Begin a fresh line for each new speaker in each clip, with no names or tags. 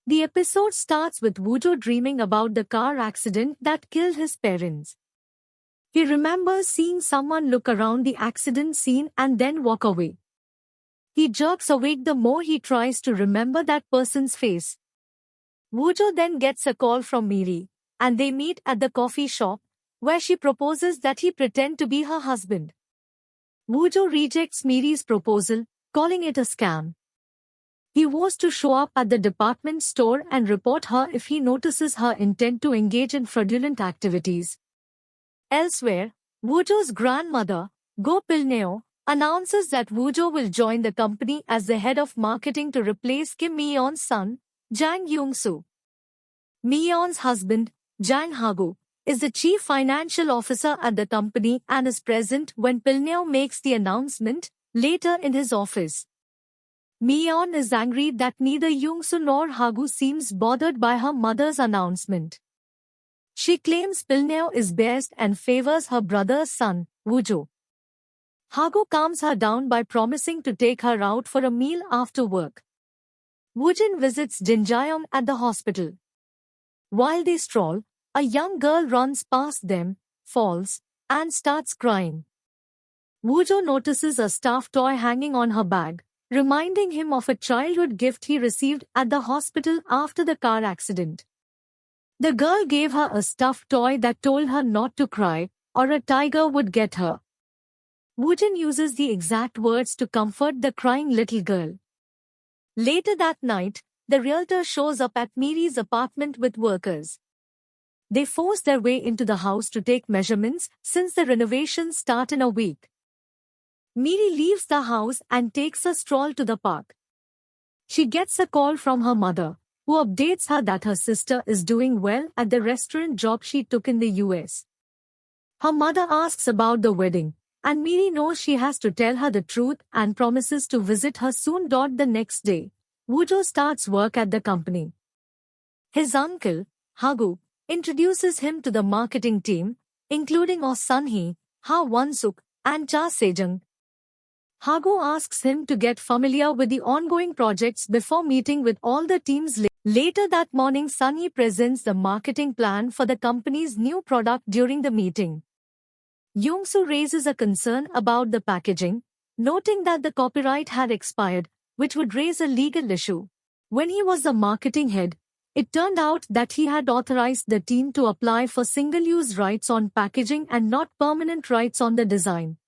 The episode starts with Wuzhou dreaming about the car accident that killed his parents. He remembers seeing someone look around the accident scene and then walk away. He jerks awake the more he tries to remember that person's face. Wuzhou then gets a call from Miri, and they meet at the coffee shop, where she proposes that he pretend to be her husband. Wuzhou rejects Miri's proposal, calling it a scam. He vows to show up at the department store and report her if he notices her intent to engage in fraudulent activities. Elsewhere, Wuzhou's grandmother, Go Pilneo, announces that Wuzhou will join the company as the head of marketing to replace Kim Mi-yeon's son, Jang Young-soo. Mi-yeon's husband, Jang Ha-gu, is the chief financial officer at the company and is present when Pilneo makes the announcement, later in his office. Mi-yeon is angry that neither Young-soo nor Ha-gu seems bothered by her mother's announcement. She claims Pilneo is biased and favors her brother's son, Wuzhou. Ha-gu calms her down by promising to take her out for a meal after work. Woojin visits Jin Jae-young at the hospital. While they stroll, a young girl runs past them, falls, and starts crying. Wuzhou notices a stuffed toy hanging on her bag, reminding him of a childhood gift he received at the hospital after the car accident. The girl gave her a stuffed toy that told her not to cry, or a tiger would get her. Woojin uses the exact words to comfort the crying little girl. Later that night, the realtor shows up at Miri's apartment with workers. They force their way into the house to take measurements since the renovations start in a week. Miri leaves the house and takes a stroll to the park. She gets a call from her mother, who updates her that her sister is doing well at the restaurant job she took in the US. Her mother asks about the wedding, and Miri knows she has to tell her the truth and promises to visit her soon. The next day, Wuzhou starts work at the company. His uncle, Ha-gu, introduces him to the marketing team, including Oh Sun-hee, Ha Won-suk, and Cha Se-jung. Ha-gu asks him to get familiar with the ongoing projects before meeting with all the teams. Later that morning, Sun-hee presents the marketing plan for the company's new product during the meeting. Young-soo raises a concern about the packaging, noting that the copyright had expired, which would raise a legal issue. When he was the marketing head, it turned out that he had authorized the team to apply for single-use rights on packaging and not permanent rights on the design.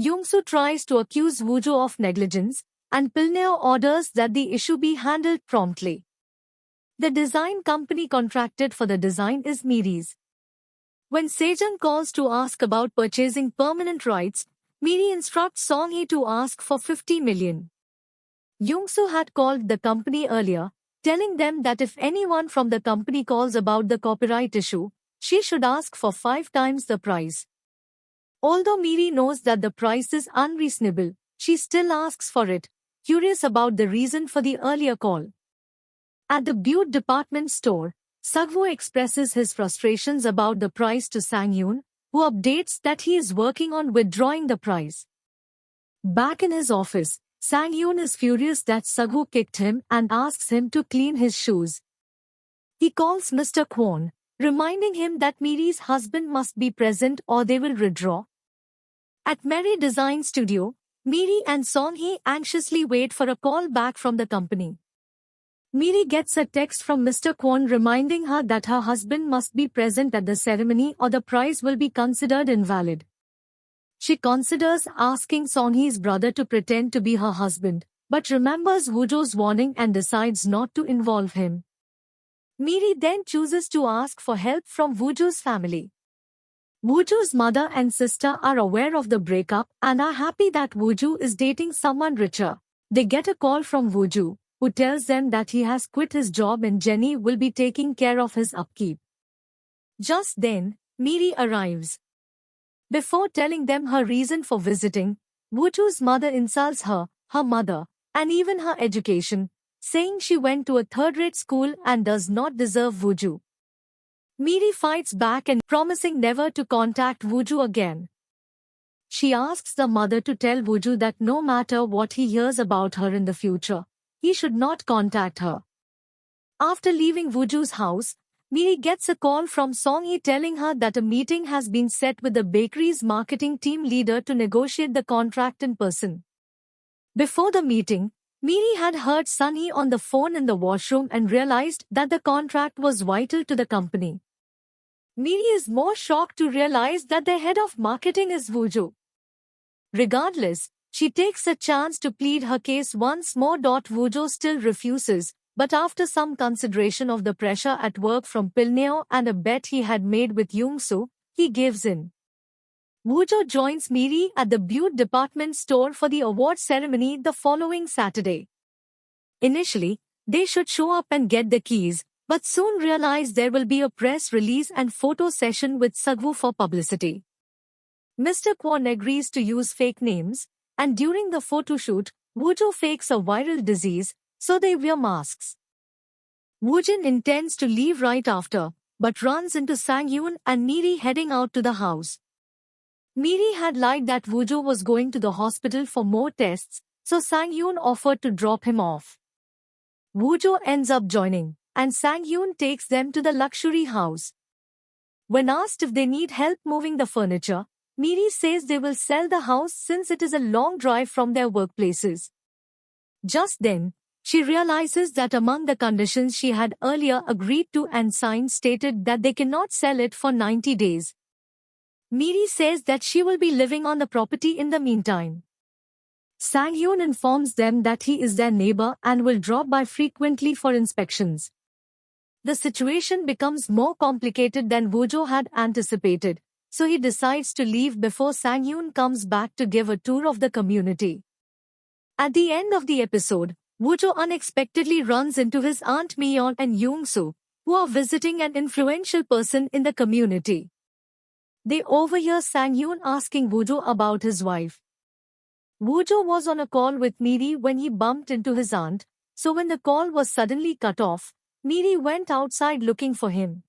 Young-soo tries to accuse Wuzhou of negligence, and Pilneo orders that the issue be handled promptly. The design company contracted for the design is Miri's. When Se-jung calls to ask about purchasing permanent rights, Miri instructs Song-hee to ask for 50 million. Young-soo had called the company earlier, telling them that if anyone from the company calls about the copyright issue, she should ask for 5 times the price. Although Miri knows that the price is unreasonable, she still asks for it, curious about the reason for the earlier call. At the Butte department store, Sugwoo expresses his frustrations about the price to Sang-yoon, who updates that he is working on withdrawing the price. Back in his office, Sang-yoon is furious that Sugwoo kicked him and asks him to clean his shoes. He calls Mr. Kwon, reminding him that Miri's husband must be present or they will withdraw. At Merry Design Studio, Miri and Song-hee anxiously wait for a call back from the company. Miri gets a text from Mr. Kwon reminding her that her husband must be present at the ceremony or the prize will be considered invalid. She considers asking Song-hee's brother to pretend to be her husband, but remembers Wuzhou's warning and decides not to involve him. Miri then chooses to ask for help from Wuzhou's family. Wuzhou's mother and sister are aware of the breakup and are happy that Wuzhou is dating someone richer. They get a call from Wuzhou, who tells them that he has quit his job and Jenny will be taking care of his upkeep. Just then, Miri arrives. Before telling them her reason for visiting, Wuzhou's mother insults her, her mother, and even her education, saying she went to a third-rate school and does not deserve Wuzhou. Miri fights back and promising never to contact Wuzhou again. She asks the mother to tell Wuzhou that no matter what he hears about her in the future, he should not contact her. After leaving Wuju's house, Miri gets a call from Song Hee telling her that a meeting has been set with the bakery's marketing team leader to negotiate the contract in person. Before the meeting, Miri had heard Sunny on the phone in the washroom and realized that the contract was vital to the company. Miri is more shocked to realize that the head of marketing is Wuju. Regardless, she takes a chance to plead her case once more. Wuju still refuses, but after some consideration of the pressure at work from Pilneo and a bet he had made with Yoongsu, he gives in. Wuju joins Miri at the Butte department store for the award ceremony the following Saturday. Initially, they should show up and get the keys, but soon realize there will be a press release and photo session with Sagwoo for publicity. Mr. Kwon agrees to use fake names, and during the photoshoot, Wuju fakes a viral disease, so they wear masks. Woojin intends to leave right after, but runs into Sang-yoon and Miri heading out to the house. Miri had lied that Wuju was going to the hospital for more tests, so Sang-yoon offered to drop him off. Wuju ends up joining, and Sang-yoon takes them to the luxury house. When asked if they need help moving the furniture, Miri says they will sell the house since it is a long drive from their workplaces. Just then, she realizes that among the conditions she had earlier agreed to and signed stated that they cannot sell it for 90 days. Miri says that she will be living on the property in the meantime. Sang-yoon informs them that he is their neighbor and will drop by frequently for inspections. The situation becomes more complicated than Wuju had anticipated, so he decides to leave before Sang-yoon comes back to give a tour of the community. At the end of the episode, Wuju unexpectedly runs into his aunt Myeon and Yoongsu, who are visiting an influential person in the community. They overhear Sang-yoon asking Wuju about his wife. Wuju was on a call with Miri when he bumped into his aunt, so when the call was suddenly cut off, Miri went outside looking for him.